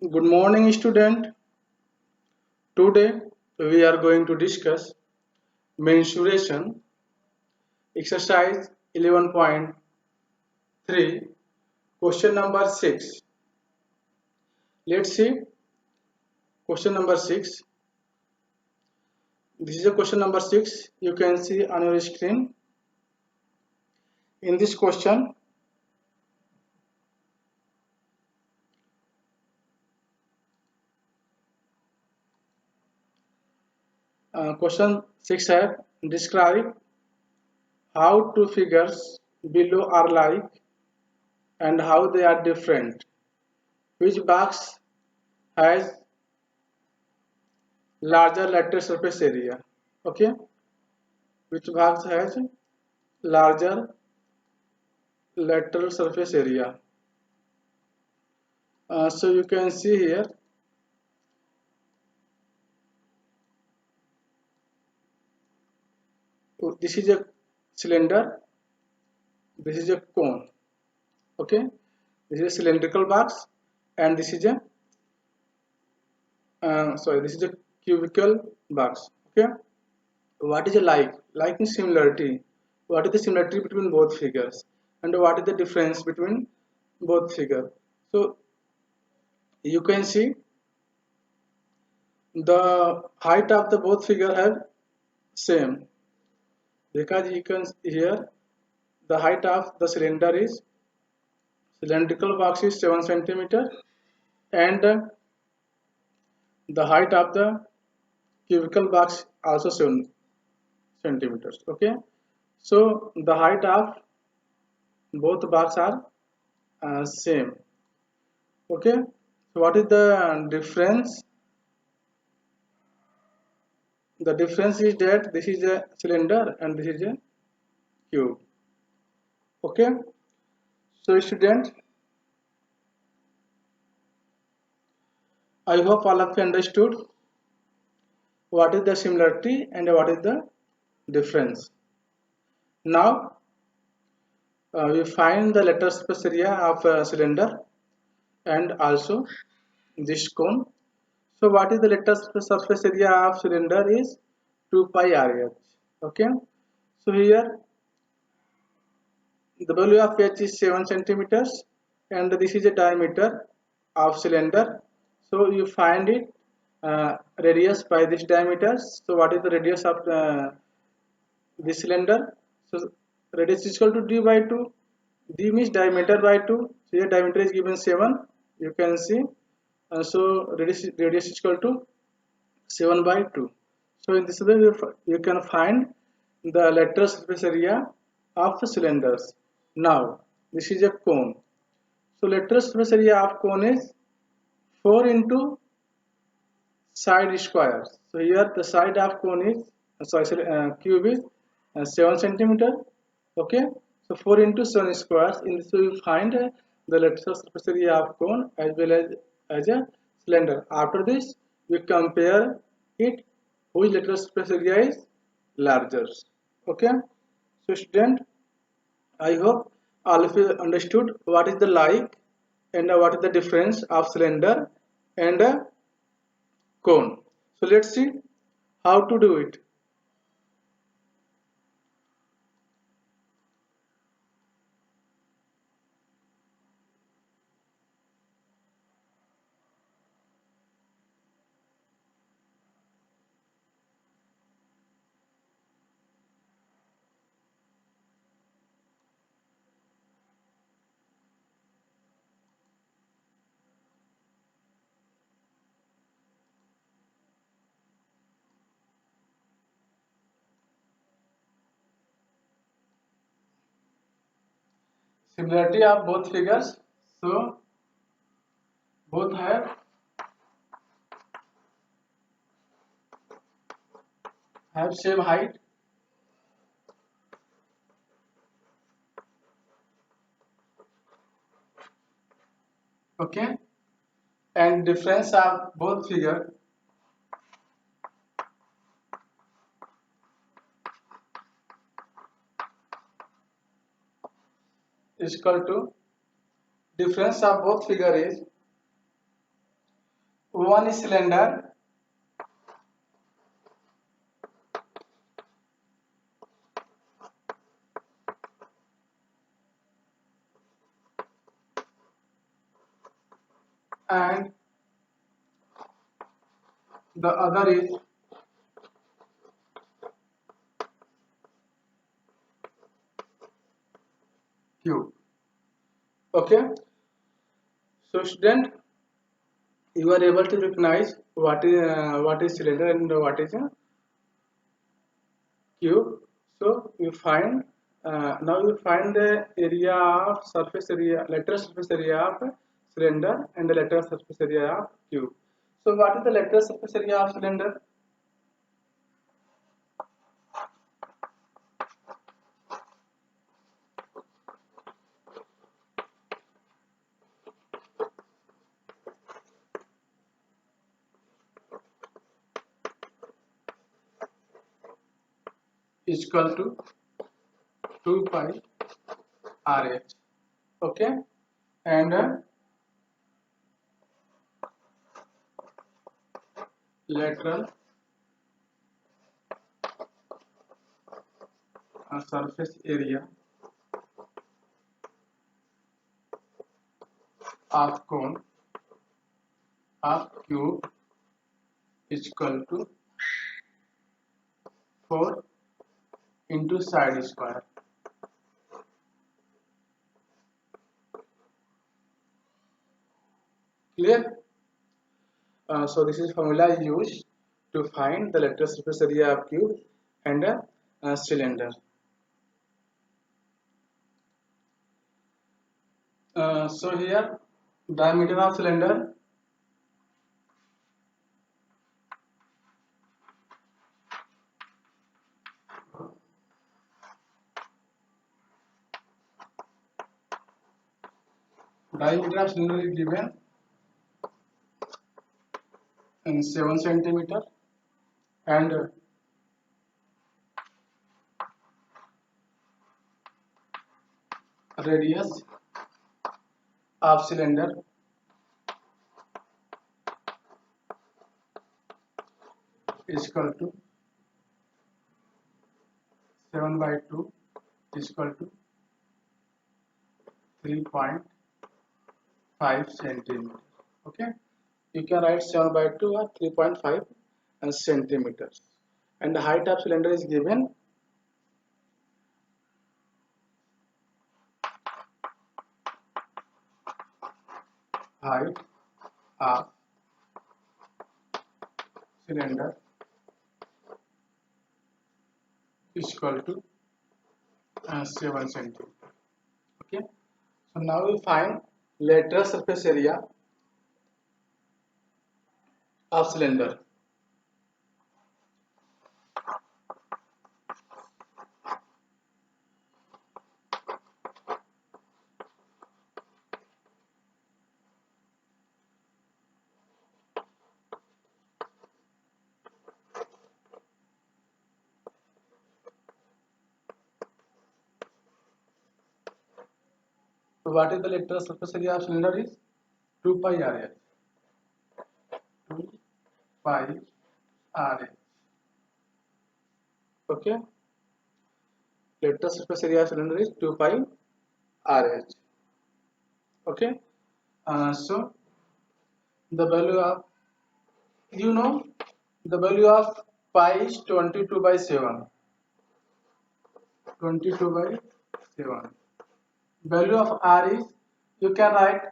Good morning, student. Today we are going to discuss mensuration exercise 11.3, question number 6. Let's see question number 6. This is a question number 6. You can see on your screen. In this question, question 6 है describe how two figures below are like and how they are different. Which box has larger lateral surface area? Okay, which box has larger lateral surface area? So you can see here, this is a cylinder, this is a cone. Okay, this is a cylindrical box, and this is a this is a cubical box. Okay, what is a like? Like is similarity. What is the similarity between both figures, and what is the difference between both figures? So you can see the height of the both figure have same, because you can here the height of the cylinder is cylindrical box is 7 centimeter, and the height of the cubical box also 7 centimeters. Okay, so the height of both box are same. Okay, so what is the difference? The difference is that this is a cylinder and this is a cube. Okay, so student, I hope all of you understood what is the similarity and what is the difference. Now we find the lateral surface area of a cylinder and also this cone. So what is the lateral surface area of cylinder is 2 pi r h. Okay, so here the value of h is 7 centimeters, and this is a diameter of cylinder. So you find it radius by this diameter. So what is the radius of this cylinder? So radius is equal to d by 2. D means diameter by 2. So here diameter is given 7. You can see. So radius is equal to 7 by 2. So in this way you can find the lateral surface area of the cylinders. Now this is a cone. So lateral surface area of cone is 4 into side squares. So here the side of cone is cube is 7 centimeter. Okay, so 4 into 7 squares. In this way we find the lateral surface area of cone as well as a cylinder. After this we compare it whose lateral surface area is larger. Okay, so student, I hope all of you understood what is the like and what is the difference of cylinder and cone. So let's see how to do it. Similarity of both figures. So both have same height. Okay, and difference of both figure is equal to difference of both figure is one cylinder and the other is cube. Okay, so student, you are able to recognize what is cylinder and what is a cube. So you find now you find the area of surface area, lateral surface area of cylinder and the lateral surface area of cube. So what is the lateral surface area of cylinder? Is equal to 2 pi RH. Okay, and lateral surface area of cone of cube is equal to 4 into side square. Clear? So this is formula used to find the lateral surface area of cube and a cylinder. So here diameter of cylinder is given in 7 centimeter and radius of cylinder is equal to 7 by 2 is equal to 3.5 centimeters. Okay, you can write 7 by 2 or 3.5 centimeters, and the height of cylinder is given height of cylinder is equal to 7 centimeters. Okay, so now we find lateral surface area of cylinder. So what is the lateral surface area of cylinder is 2 pi RH. 2 pi RH. Okay, lateral surface area of cylinder is 2 pi RH. Okay, so the value of, you know, the value of pi is 22 by 7. 22 by 7. Value of r is, you can write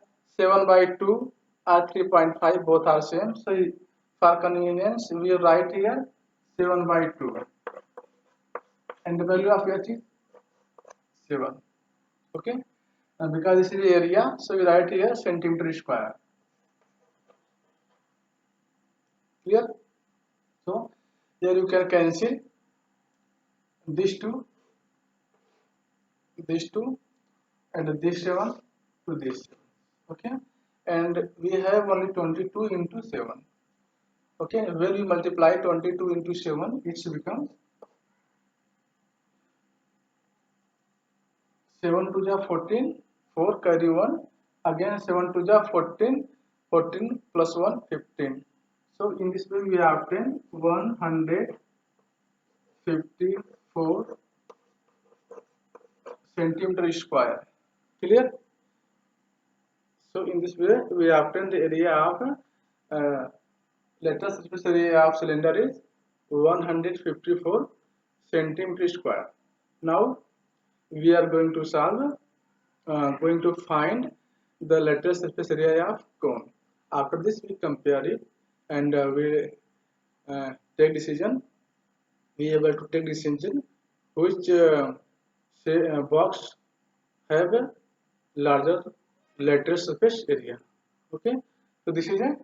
7 by 2 or 3.5, both are same. So for convenience we write here 7 by 2, and the value of h is 7. Okay, and because this is area, so we write here centimeter square. Clear? So here you can cancel these two, and this 7 to this 7. Okay, and we have only 22 into 7. Okay, when we multiply 22 into 7, it becomes 7 to the 14, 4 carry 1, again 7 to the 14, 14 plus 1 15. So in this way we obtain 154 centimeter square. Clear? So in this way we obtain the area of lateral surface area of cylinder is 154 centimeter square. Now we are going to find the lateral surface area of cone. After this we compare it and we take decision. We able to take decision which box have a larger lateral surface area. Okay, so this is a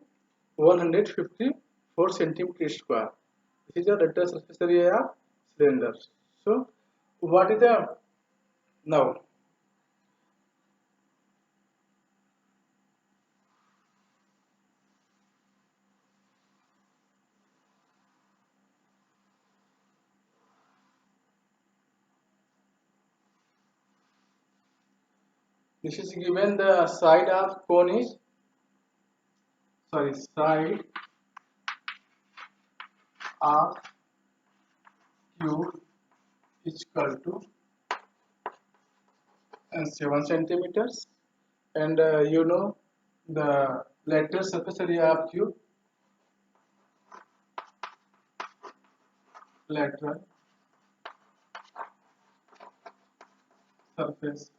154 centimeter square. This is the lateral surface area of cylinder. So what is the now this is given the side of cone is side of cube is equal to 7 centimeters, and you know the lateral surface area of cube, lateral surface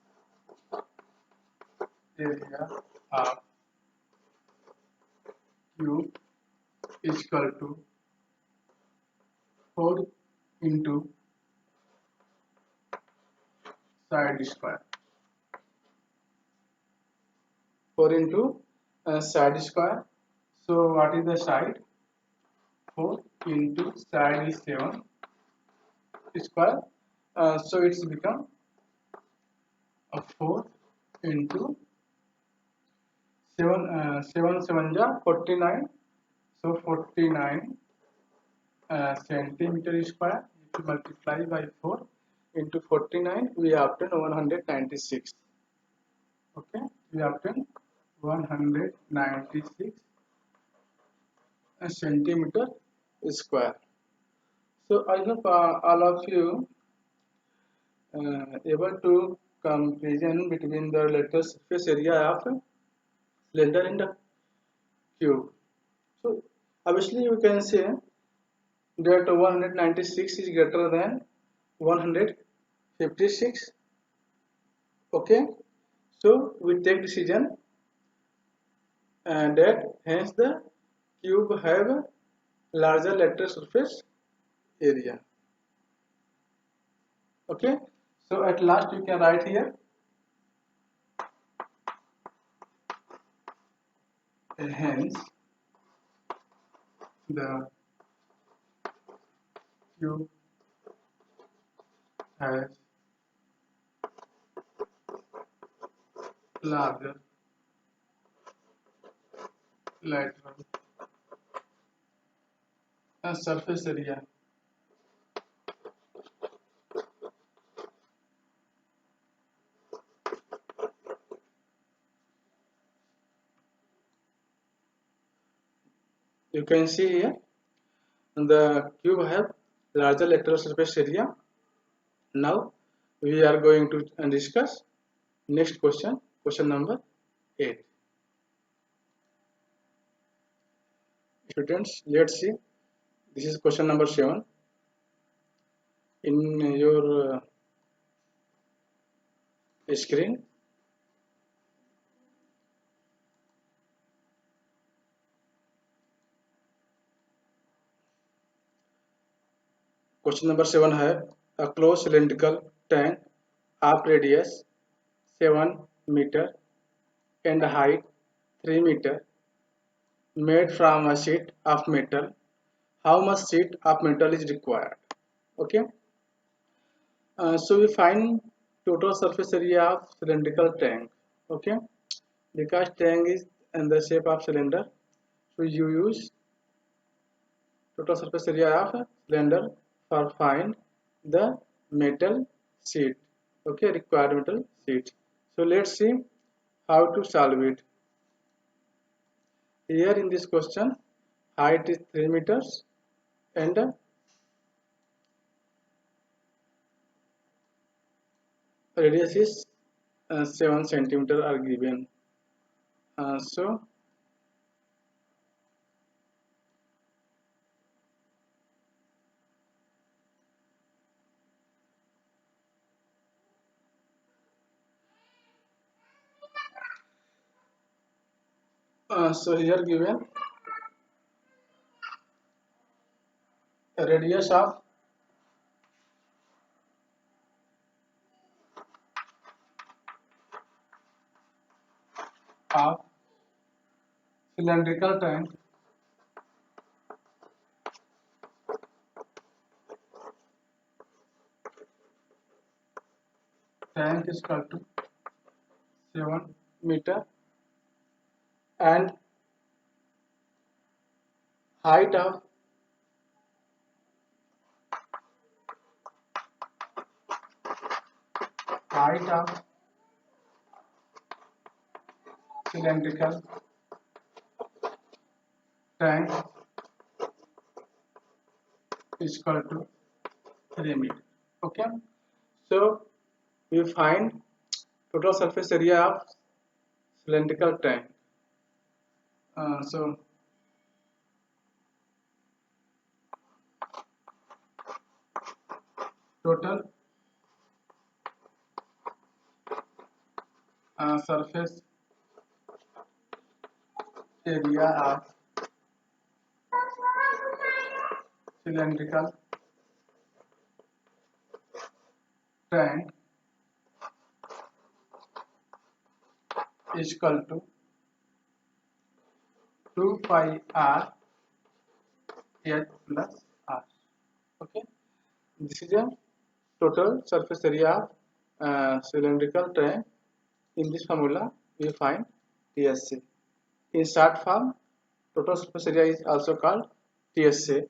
area of cube is equal to 4 into side square. 4 into side square. So what is the side? 4 into side is 7 square. So it's become a 4 into 7 7 ja 49. So 49 centimeter square. If you multiply by 4 into 49, we obtain 196. Okay, we obtain 196 centimeter square. So I hope all of you able to comparison between the lateral surface area of cylinder and the cube. So obviously you can say that 196 is greater than 156. Okay, so we take decision and that hence the cube have a larger lateral surface area. Okay, so at last you can write here hence the cube has larger lateral surface area. You can see here the cube have larger lateral surface area. Now we are going to discuss next question, question number 8. Students, let's see. This is question number 7. In your screen, question number 7 है a closed cylindrical tank of radius 7 meter and height 3 meter made from a sheet of metal. How much sheet of metal is required? Okay, so we find total surface area of cylindrical tank. Okay, because tank is in the shape of cylinder, so you use total surface area of cylinder for find the metal sheet. Okay, required metal sheet. So let's see how to solve it. Here in this question, height is 3 meters and radius is 7 centimeter are given. So here given a radius of cylindrical tank is equal to 7 meter and height of cylindrical tank is equal to 3 meter. Okay, so we find total surface area of cylindrical tank. So total surface area of cylindrical tank is equal to 2 pi r h plus r. Okay, this is a total surface area of cylindrical tank. In this formula we find TSA. In short form, total surface area is also called TSA.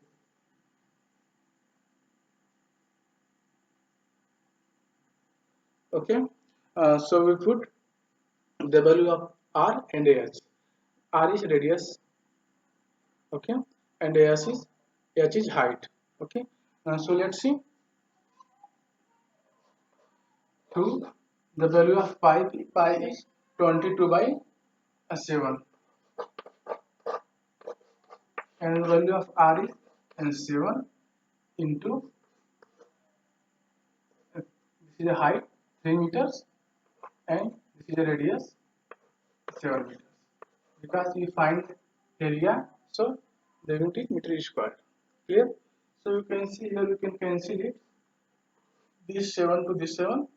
Okay, so we put the value of r and h. R is radius, okay, and h is height. Okay, so let's see. To the value of pi is 22 by 7, and the value of r is 7 into this is a height 3 meters and this is a radius 7 meters. Because we find area, so the unit is meter square. Clear? So you can see here, you can cancel it. This 7 to this 7,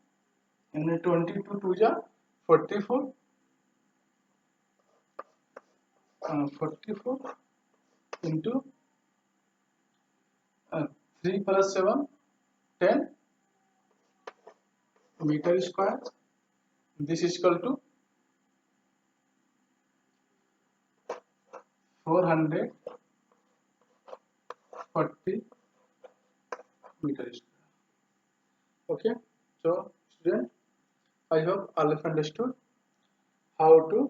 and 22 to ja 44, 44 into 3 plus 7, 10 meter square. This is equal to 440 meter square. Okay, so student, I hope all of understood how to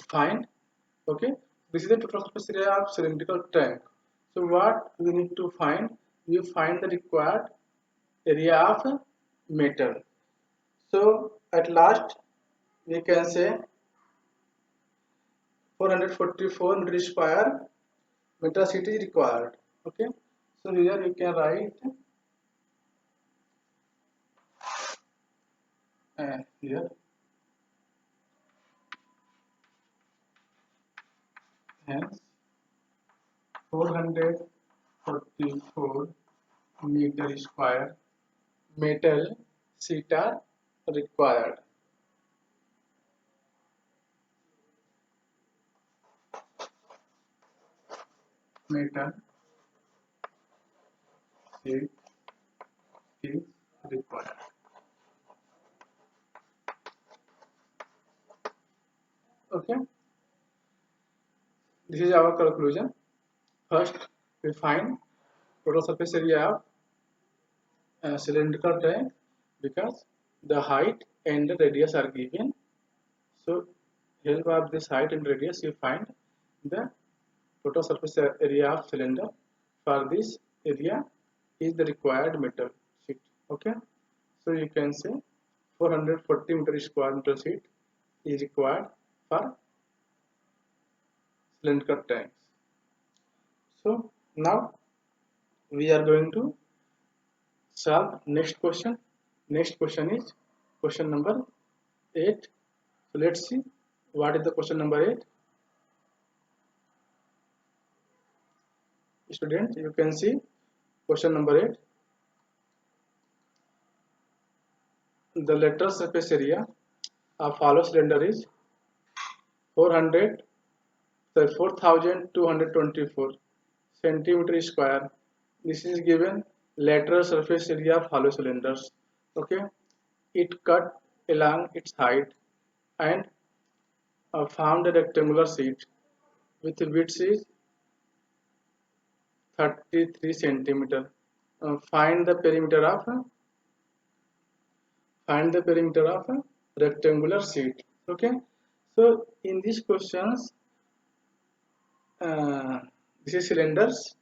find. Okay, this is the total surface area of cylindrical tank. So what we need to find? We find the required area of metal. So at last we can say 444 meter square meter sheet is required. Okay, so here you can write here, hence 444 meter square metal sheet are required. Metal sheet is required. Okay, this is our conclusion. First, we find total surface area of cylindrical tank because the height and the radius are given. So help of this height and radius, you find the total surface area of cylinder. For this area is the required metal sheet. Okay, so you can say 440 meter square meter sheet is required for cylinder tanks. So now we are going to solve next question. Next question is question number 8. So let's see what is the question number 8. Student, you can see question number 8. The lateral surface area of hollow cylinder is 400 4224 centimeter square. This is given lateral surface area of hollow cylinders. Okay, it cut along its height and formed a rectangular sheet with width is 33 centimeter. Find the perimeter of a rectangular sheet. Okay, so in these questions, this is cylinders,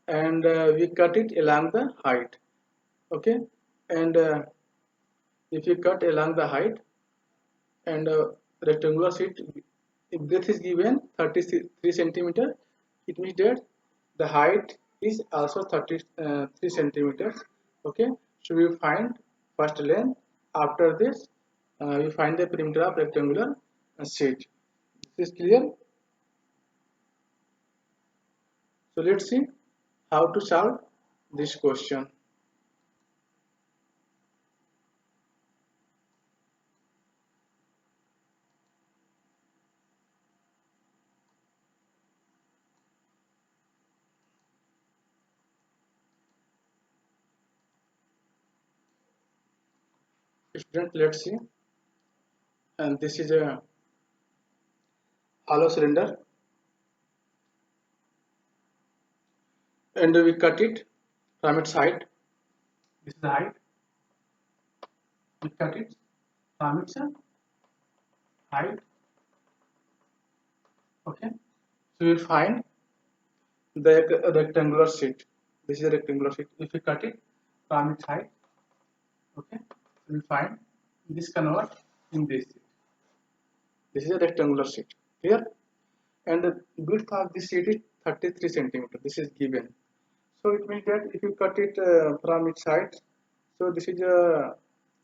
and we cut it along the height. Okay, and if you cut along the height and rectangular sheet, if this is given 33 centimeter, it means that the height is also 33 centimeters. Okay, so we find first length. After this, we find the perimeter of rectangular sheet. This is clear. So let's see how to solve this question. Student, let's see. And this is a hollow cylinder, and we cut it from its height. This is the height. We cut it from its height. Okay, so we find the rectangular sheet. This is a rectangular sheet. If we cut it from its height, okay, so we find this convert in this sheet. This is a rectangular sheet. Here, and the width of this sheet is 33 centimeter. This is given. So it means that if you cut it from its height, so this is a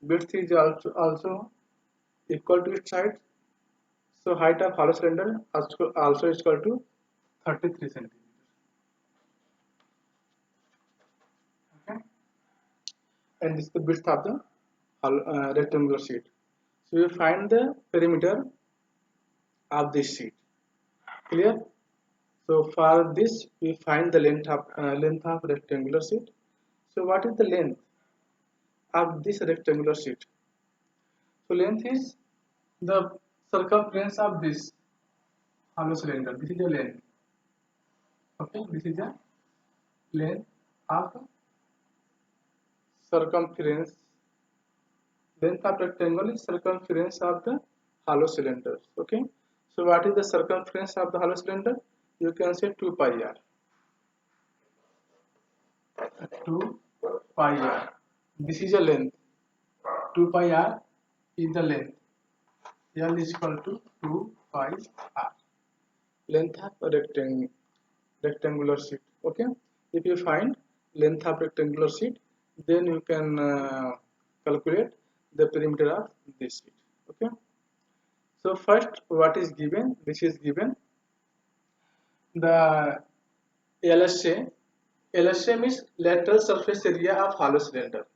width is also equal to its height. So height of hollow cylinder also is equal to 33 centimeters. Okay, and this is the width of the rectangular sheet. So we find the perimeter of this sheet. Clear? So for this we find the length of rectangular sheet. So what is the length of this rectangular sheet? So length is the circumference of this hollow cylinder. This is the length. Okay, this is the length of circumference. Length of rectangle is circumference of the hollow cylinder. Okay, so what is the circumference of the hollow cylinder? You can say 2 pi r. 2 pi r. This is a length. 2 pi r is the length. L is equal to 2 pi r. Length of a rectangular sheet. Okay, if you find length of rectangular sheet, then you can calculate the perimeter of this sheet. Okay, so first what is given? This is given the LSA. LSA means lateral surface area of hollow cylinder.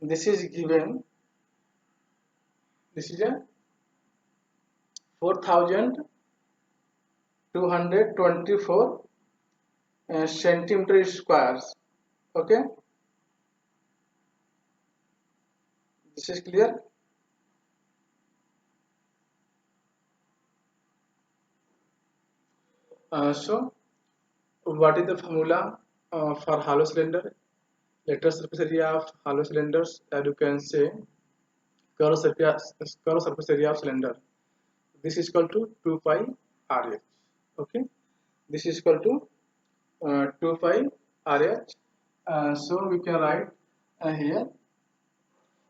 This is given. This is a 4224 centimeter squares. Okay, this is clear. So what is the formula for hollow cylinder? Lateral surface area of hollow cylinders, as you can say curved surface area of cylinder. This is equal to 2 pi RH. Okay, this is equal to 2 pi RH. So we can write here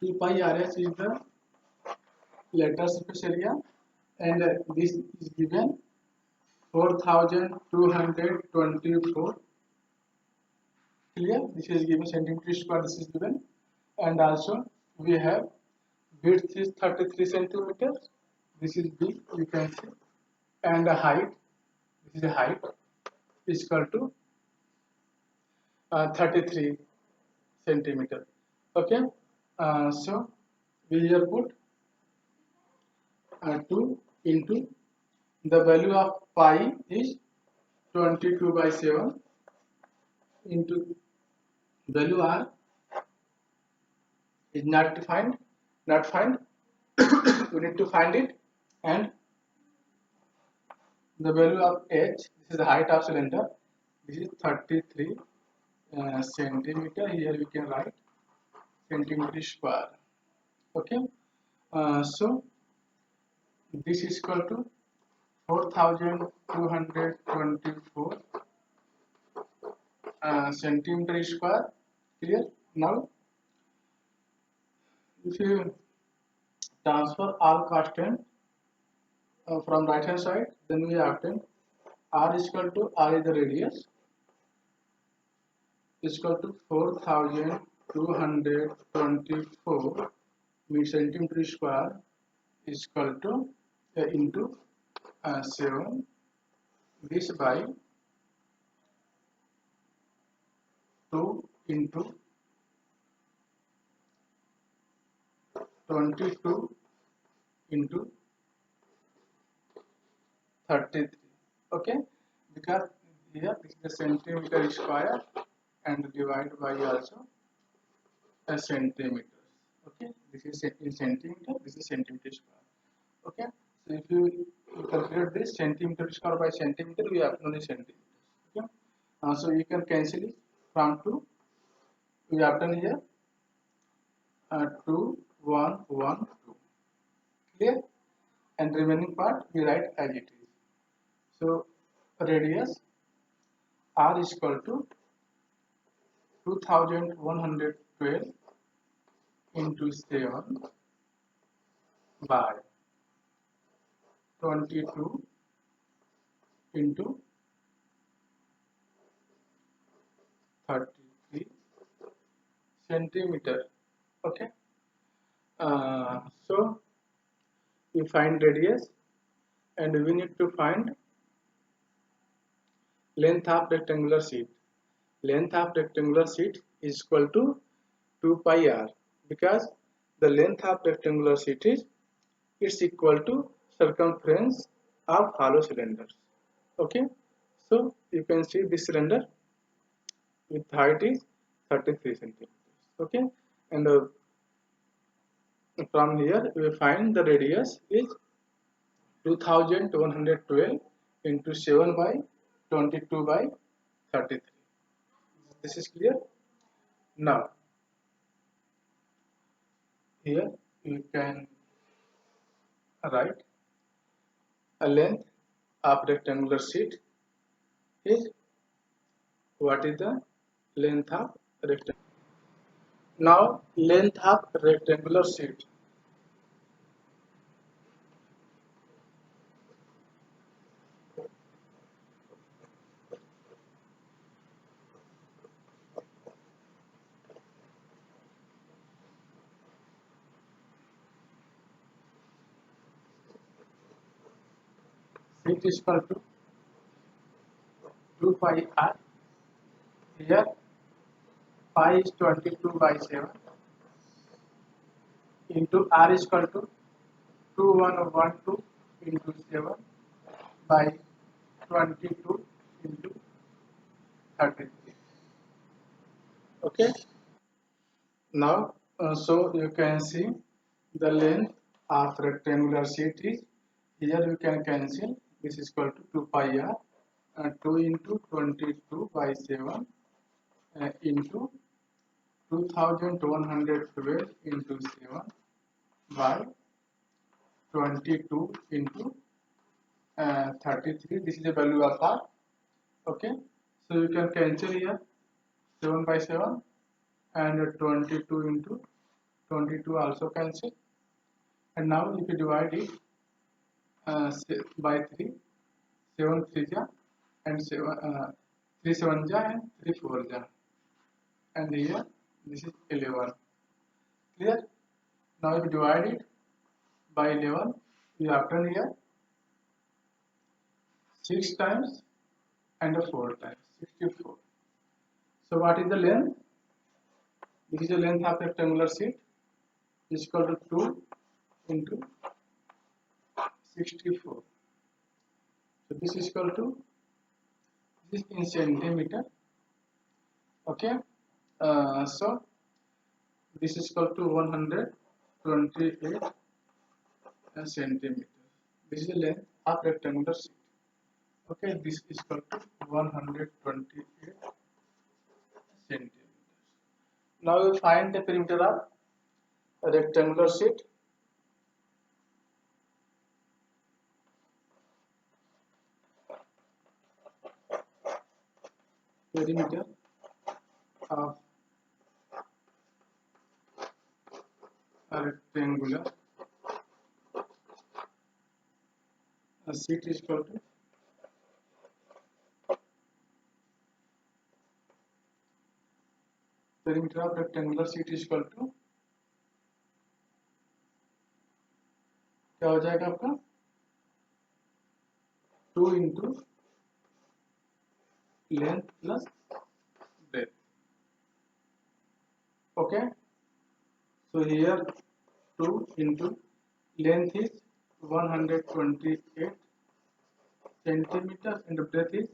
2 pi RH is the lateral surface area, and this is given 4224. Clear? This is given centimeter square. This is given, and also we have width is 33 centimeters. This is B, you can see, and the height, this is the height, is equal to 33 centimeter. Okay, so we here put 2 into the value of pi is 22 by 7 into value r is not defined, not find. We need to find it, and the value of h, this is the height of cylinder, this is 33 centimeter. Here we can write centimeter square. Okay, so this is equal to 4224 centimeter square. Clear? Now if you transfer all constant from right hand side, then we obtain r is equal to, r is the radius, is equal to 4224 centimeter square is equal to into 7, this by 2 into 22 into 33. Okay, because here this is the centimeter square and divide by also a centimeter. Okay, this is in centimeter, this is centimeter square. Okay, so if you calculate this centimeter square by centimeter, we have only centimeters. Okay, so you can cancel it from 2. We have done here 2 1 1 2. Clear? And remaining part we write as it is. So radius r is equal to 2112 into 7 by 22 into 33 centimeter. Okay, so we find radius, and we need to find length of rectangular sheet. Length of rectangular sheet is equal to 2 pi r, because the length of rectangular sheet is, it's equal to circumference of hollow cylinders. Okay, so you can see this cylinder with height is 33 centimeters. Okay, and from here we find the radius is 2112 into 7 by 22 by 33. This is clear. Now here you can write a length of rectangular sheet is, what is the length of rectangle. Now length of rectangular sheet, sheet is equal to 2 pi r. Here pi is 22 by 7 into r is equal to 2112 into 7 by 22 into 33. Okay, now so you can see the length of rectangular sheet is, here you can cancel, this is equal to 2 pi r, 2 into 22 by 7 into 2112 into 7 by 22 into 33. This is the value of r. Okay, so you can cancel here 7 by 7, and 22 into 22 also cancel. And now if you divide it by 3, 7 3 ja, and 3 7 ja, and 3 4 ja, and here this is 11. Clear? Now if you divide it by 11, you obtain here 6 times and 4 times, 64. So what is the length? This is the length of rectangular sheet, is equal to 2 into 64. So this is equal to, this in centimeter. Okay, so this is equal to 128 centimeters. This is the length of rectangular sheet. Okay, this is equal to 128 centimeters. Now we find the perimeter of a rectangular sheet. Perimeter of a rectangular sheet is equal to perimeter of rectangular sheet is equal to, क्या हो जाएगा आपका, 2 into length plus breadth. Okay, so here 2 into length is 128 centimeters and the breadth is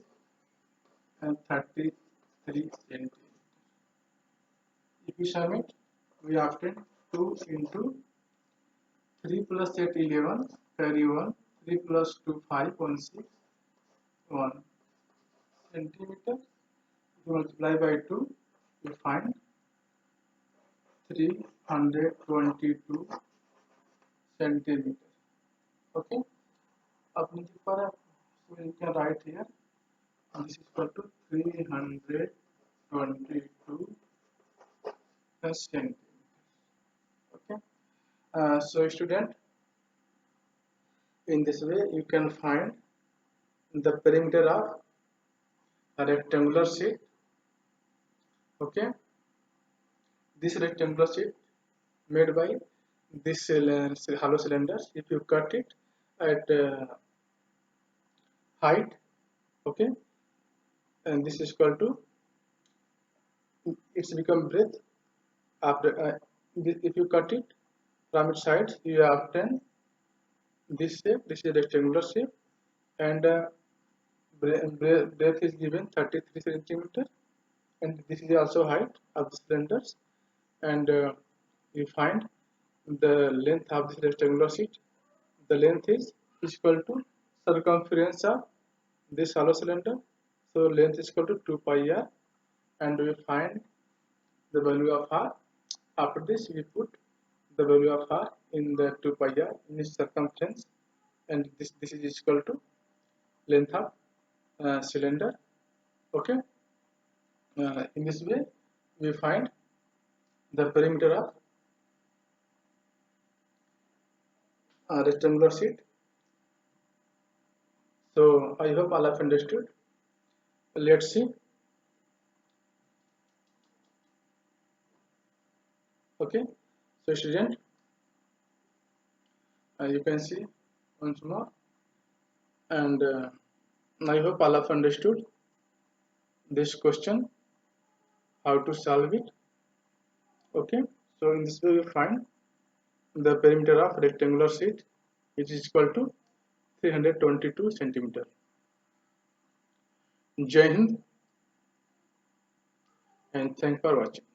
33 centimeters. If we sum it, we obtain 2 into 3 plus 8 11, carry 1, 3 plus 2 5, 1 6, 1 centimeter. If you multiply by 2, we find 322 centimeters. Okay, अब नीचे पर so you can write here this is equal to 322 centimeters. Okay, so student, in this way you can find the perimeter of a rectangular sheet. Okay, this rectangular sheet made by this hollow cylinders. If you cut it at height, okay, and this is equal to, it's become breadth after if you cut it from its sides, you obtain this shape. This is a rectangular shape, and breadth is given 33 centimeter, and this is also height of the cylinders, and you find the length of this rectangular sheet. The length is equal to circumference of this hollow cylinder, so length is equal to 2 pi r, and we find the value of r. After this we put the value of r in the 2 pi r in its circumference, and this is equal to length of cylinder. Okay, in this way we find the perimeter of rectangular sheet. So I hope all have understood. Let's see. Okay, so student, you can see once more, and I hope all have understood this question, how to solve it. Okay, so in this way you find the perimeter of rectangular sheet, which is equal to 322 centimeter. Jai Hind, and thanks for watching.